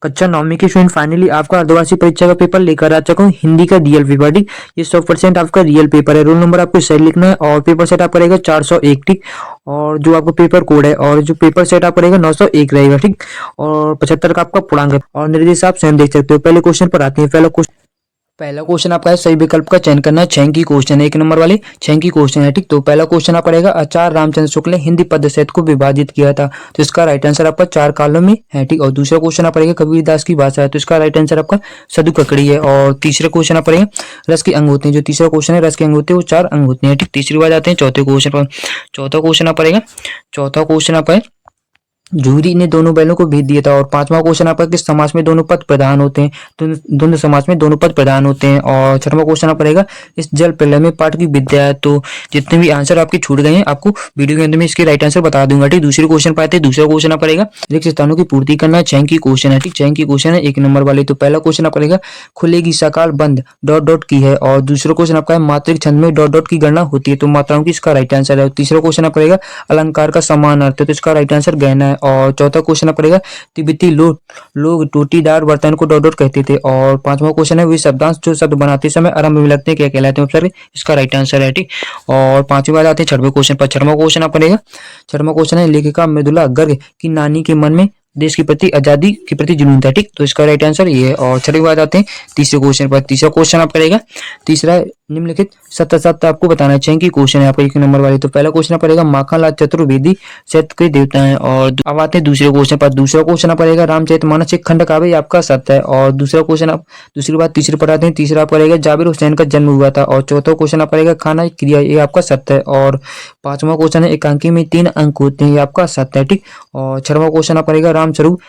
अच्छा, नौवीं के स्टूडेंट फाइनली आपका अर्धवार्षिक परीक्षा का पेपर लेकर आ चुका हूँ। हिंदी का रियल पेपर, ठीक। ये 100% आपका रियल पेपर है। रोल नंबर आपको सही लिखना है और पेपर सेट आप रहेगा 401, ठीक। और जो आपका पेपर कोड है और जो पेपर सेट आप रहेगा 901 रहेगा, ठीक। और 75 का आपका पूर्णांक है और निर्देश आप स्वयं देख सकते हो। पहले क्वेश्चन पर आते हैं। पहला क्वेश्चन आपका है, सही विकल्प का चयन करना है। 6 की क्वेश्चन है, 1 नंबर वाले 6 की क्वेश्चन है, ठीक। तो पहला क्वेश्चन आपका रहेगा, आचार्य रामचंद्र शुक्ल ने हिंदी पद्य सहित को विभाजित किया था। तो इसका राइट आंसर आपका 4 कॉलम में है, ठीक। और दूसरा क्वेश्चन आपका रहेगा, कबीरदास की भाषा है। तो इसका राइट आंसर आपका सदु ककड़ी है। और तीसरा क्वेश्चन आपका रहेगा, रस के अंग होते हैं। जो तीसरा क्वेश्चन है, रस के अंग होते हैं वो 4 अंग होते हैं, ठीक। तीसरी बात आते हैं चौथे क्वेश्चन पर। चौथा क्वेश्चन आपका रहेगा, चौथा क्वेश्चन आपका है, जूरी ने दोनों बैलों को भेज दिया था। और पांचवा क्वेश्चन आपका, किस समास में दोनों पद प्रधान होते हैं। तो द्वंद्व समास में दोनों पद प्रधान होते हैं। और छठवां क्वेश्चन आपका रहेगा, इस जल प्रलय में पाठ की विद्या है। तो जितने भी आंसर आपके छूट गए हैं आपको वीडियो के अंत में इसके राइट आंसर बता दूंगा, ठीक। दूसरे क्वेश्चन पर आते हैं। दूसरा क्वेश्चन आपका रहेगा, रिक्त स्थानों की पूर्ति करना है। 6 की क्वेश्चन है, ठीक। 6 की क्वेश्चन है, 1 नंबर वाले। तो पहला क्वेश्चन आपका रहेगा, खुलेगी सकाल बंद डॉट डॉट की है। और दूसरा क्वेश्चन आपका है, मात्रिक छंद में डॉट डॉट की गणना होती है। तो मात्राओं की इसका राइट आंसर है। तीसरा क्वेश्चन आपका रहेगा, अलंकार का समान अर्थ है। तो इसका राइट आंसर गहना है। और चौथा क्वेश्चन पड़ेगा, तिब्बती लोग टोटीदार बर्तन को डॉट डॉट कहते थे। और पांचवा क्वेश्चन है, वे शब्दांश जो शब्द बनाते समय आरंभ में लगते हैं क्या कहलाते हैं। सर इसका राइट आंसर है, ठीक। और पांचवी बात आते हैं छठवें क्वेश्चन पर। छठवां क्वेश्चन आप पड़ेगा, छठवां क्वेश्चन है, लेखिका मृदुला गर्ग की नानी के मन में देश के प्रति आजादी के प्रति जुनून था, ठीक। तो इसका राइट आंसर ये है। और छठी बात आते हैं तीसरे क्वेश्चन पर। तीसरा क्वेश्चन आप करेगा, तीसरा निम्नलिखित सत्य सत्य आपको बताना है। 6 की क्वेश्चन है आपका, 1 नंबर वाली। तो पहला क्वेश्चन पड़ेगा, माखनलाल चतुर्वेदी सत्य के देवता है। और अब आते हैं दूसरे क्वेश्चन पर। दूसरा क्वेश्चन पड़ेगा, रामचरितमानस एक खंड काव्य आपका सत्य है। और दूसरा क्वेश्चन आप दूसरी बात तीसरे पर आते हैं। तीसरा आप पड़ेगा, जाबिर हुसैन का जन्म हुआ था। और चौथा क्वेश्चन आप पड़ेगा, खाना क्रिया ये आपका सत्य है। और पांचवा क्वेश्चन है, एकांकी में 3 अंक होते हैं, ये आपका सत्य है, ठीक। और छठवां क्वेश्चन आप पड़ेगा, रामस्वरूप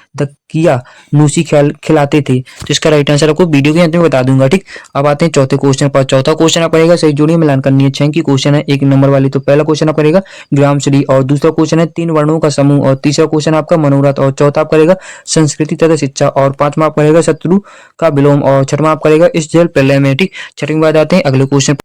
किया नूसी खिलाते थे। तो इसका राइट आंसर आपको वीडियो के अंत में बता दूंगा, ठीक। अब आते हैं चौथे क्वेश्चन पर। चौथा क्वेश्चन आप पड़ेगा, सही जोड़ी मिलान करनी है। 6 की क्वेश्चन है, 1 नंबर वाली। तो पहला क्वेश्चन आप पड़ेगा, ग्रामश्री। और दूसरा क्वेश्चन है, 3 वर्णों का समूह। और तीसरा क्वेश्चन आपका मनोरथ। और चौथा आप करेगा, संस्कृति तथा शिक्षा। और पांचवा आप करेगा, शत्रु का विलोम। और छठवां आप करेगा, इस जल प्रलय में, ठीक। छठवीं बात आते हैं अगले क्वेश्चन।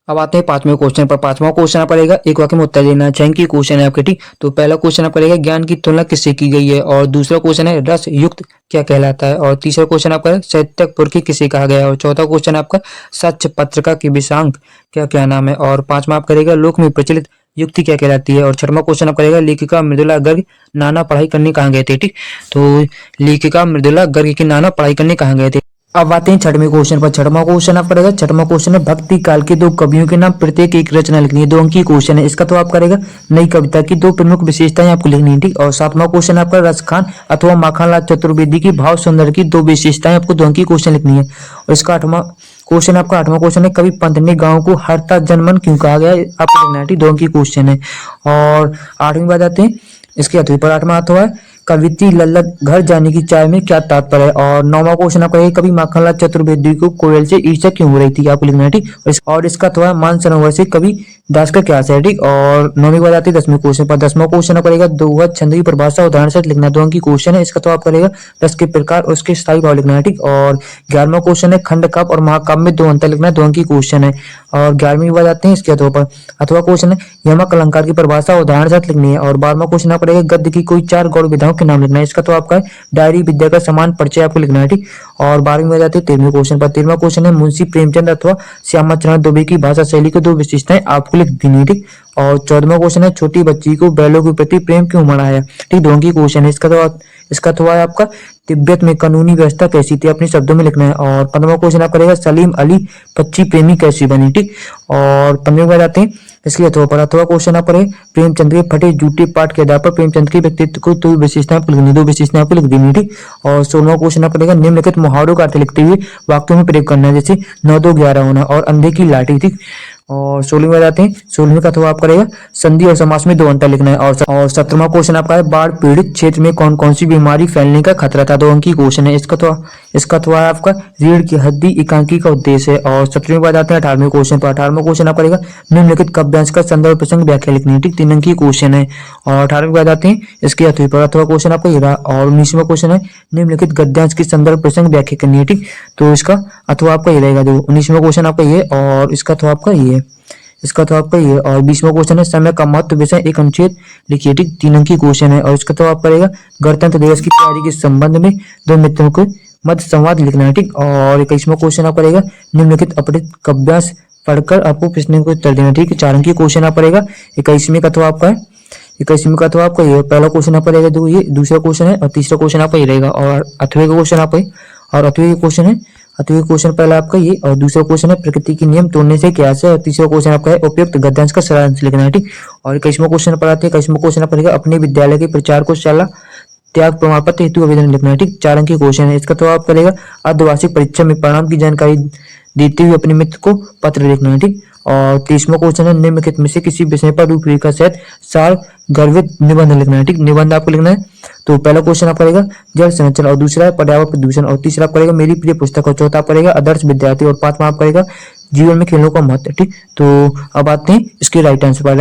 अब आते हैं पांचवें क्वेश्चन पर। पांचवा क्वेश्चन पड़ेगा, एक वाक्य में उत्तर देना है। 6 की क्वेश्चन है आपके, ठीक। तो पहला क्वेश्चन पड़ेगा, ज्ञान की तुलना किससे की गई है। और दूसरा क्वेश्चन है, रस युक्त क्या कहलाता है। और तीसरा क्वेश्चन आपका, साहित्यक पुरखी किसे कहा गया है। और चौथा क्वेश्चन आपका, सच पत्रिका के विषांक क्या नाम है। और पांचवा आप करेगा, लोक में प्रचलित युक्ति क्या कहलाती है। और छठवां क्वेश्चन आप करेगा, लेखिका मृदुला गर्ग नाना पढ़ाई करने कहाँ गए थे, ठीक। तो लेखिका मृदुला गर्ग की नाना पढ़ाई करने कहाँ गए थे। अब आते हैं छठवें क्वेश्चन पर। छठवां क्वेश्चन आप करेगा, छठवां क्वेश्चन है, भक्ति काल के 2 कवियों के नाम प्रत्येक एक रचना लिखनी है। 2 अंक की क्वेश्चन है। इसका तो आप करेगा, नई कविता की 2 प्रमुख विशेषताएं आपको लिखनी है, ठीक। और सातवां क्वेश्चन आपका, रसखान अथवा माखनलाल चतुर्वेदी की भाव सुंदर की 2 विशेषताएं आपको 2 अंक की क्वेश्चन लिखनी है। और इसका आठवां क्वेश्चन आपका, आठवां क्वेश्चन है, कवि पंत ने गांव को हरता जनमन क्यों कहा गया, आपको लिखना है, ठीक। 2 अंक की क्वेश्चन है। और आठवीं बात आते हैं इसके अथवी पर। आठवां अथवा है, कविति लल्लत घर जाने की चाय में क्या तात्पर्य है। और नौवां क्वेश्चन आपका, कभी माखनलाल चतुर्वेदी को कोयल से ईर्ष्या क्यों हो रही थी, आपको लिखना है, ठीक। और इसका अथवा मानसरोवर से कवि दास का क्या आशय है, ठीक। और नौवीं बात आती है 10वें क्वेश्चन पर। 10वां क्वेश्चन पड़ेगा, दोहा छंद की परिभाषा उदाहरण से लिखना है। 2 अंक की क्वेश्चन है। इसका तो आप करेगा, रस के प्रकार और उसके स्थायी भाव लिखना है, ठीक। और 11वां क्वेश्चन है, खंड काव्य और महाकाव्य में 2 अंतर लिखना है। 2 अंक की क्वेश्चन है। और 11वीं बात आते हैं इसके अथवा पर। अथवा क्वेश्चन है, यमक अलंकार की परिभाषा उदाहरण से लिखनी है। और 12वां क्वेश्चन पड़ेगा, गद्य की कोई 4 गौड़ विधाओं के नाम लिखना है। इसका तो आपका डायरी विद्या का समान परिचय आपको लिखना है, ठीक। और 12वीं बात आती है 13वें क्वेश्चन पर। 13वां क्वेश्चन है, मुंशी प्रेमचंद अथवा श्यामा चरण दुबे की भाषा शैली की 2 विशेषताएं आपको लिख देनी है, ठीक। और 14वां क्वेश्चन है, छोटी बच्ची को बैलों के प्रति प्रेम क्यों मनाया, ठीक। 2 की क्वेश्चन है। इसका तो है आपका, तिब्बत में कानूनी व्यवस्था कैसी थी, अपने शब्दों में लिखना है। और 15वां क्वेश्चन आप करेगा, सलीम अली पक्षी प्रेमी कैसी बनी, ठीक। और 15वें बात आते हैं इसलिए अथवा पर। अथवा क्वेश्चन आप पढ़े, प्रेमचंद के फटे जूटे पाठ के आधार पर प्रेमचंद के व्यक्तित्व को 2 विशेषताएं आपको लिखनी, 2 विशेषताएं आपको लिख देनी, ठीक। और 16वां क्वेश्चन आप पढ़ेगा, निम्नलिखित मुहावरों का अर्थ लिखते हुए वाक्यों में प्रयोग करना है, जैसे 9 2 11 होना और अंधे की लाठी, ठीक। और 16वीं बात आते हैं, 16वीं का तो आप करेगा, संधि और समास में 2 अंतर लिखना है। और 17वां क्वेश्चन आपका है, बाढ़ पीड़ित क्षेत्र में कौन कौन सी बीमारी फैलने का खतरा था। 2 अंक की क्वेश्चन है। इसका तो है आपका, रीढ़ की हड्डी एकांकी का उद्देश्य है। और 17वीं बात आते हैं 18वें क्वेश्चन पर। 18वां क्वेश्चन आप करेगा, निम्नलिखित काव्यांश का संदर्भ प्रसंग व्याख्या लिखनी है, ठीक। 3 अंक की क्वेश्चन है। और 18वीं बात आते हैं इसके अथवा पर। अथवा क्वेश्चन आपका ये रहा। और 19वां क्वेश्चन है, निम्नलिखित गद्यांश के संदर्भ प्रसंग व्याख्या करनी है, ठीक। तो इसका अथवा आपका ये रहेगा। जो 19वां क्वेश्चन आपका ये, और इसका अथवा आपका ये है। इसका तो आपका ये। और 20वां क्वेश्चन है समय का महत्व विषय एक अनुच्छेद लिखिए, ठीक। 3 अंक की क्वेश्चन है। और इसका तो आप करेगा गणतंत्र दिवस की तैयारी के संबंध में दो मित्रों के मध्य संवाद लिखना है, ठीक। और 21वां क्वेश्चन आप करेगा निम्नलिखित अपठित काव्यांश पढ़कर आपको प्रश्न को उत्तर देना, ठीक है। 4 अंक की क्वेश्चन आप पड़ेगा। 21वें का तो आपका है, 21वें का तो आपका ये पहला क्वेश्चन आप रहेगा, दो ये दूसरा क्वेश्चन है, और तीसरा क्वेश्चन आपका ये रहेगा। और 8वें का क्वेश्चन आपका और 8वें का क्वेश्चन है, 8वें क्वेश्चन पहला आपका ये, और दूसरा क्वेश्चन है प्रकृति के नियम तोड़ने से क्या है, और तीसरा क्वेश्चन आपका है उपयुक्त गद्यांश का सारांश लिखना है, ठीक। और 21वां क्वेश्चन पढ़ाते हैं। 21वां क्वेश्चन आप पढ़ेगा अपने विद्यालय के प्रचार को शाला त्याग प्रमाण पत्र हेतु आवेदन लिखना है, ठीक। 4 अंक की क्वेश्चन है। इसका तो आप करेगा अर्धवार्षिक परीक्षा में परिणाम की जानकारी देते हुए अपने मित्र को पत्र लिखना है, ठीक। और 23वां क्वेश्चन है निम्नलिखित में से किसी विषय पर रूपरेखा सहित सार गर्भित निबंध लिखना है, ठीक। निबंध आपको लिखना है। तो पहला क्वेश्चन आप करेगा जल संरक्षण, और दूसरा है पर्यावरण प्रदूषण, और तीसरा आप करेगा मेरी प्रिय पुस्तक, और चौथा आप करेगा आदर्श विद्यार्थी, और 5वां आप करेगा जीवन में खेलों का महत्व, ठीक। तो अब आते हैं इसके राइट आंसर पर।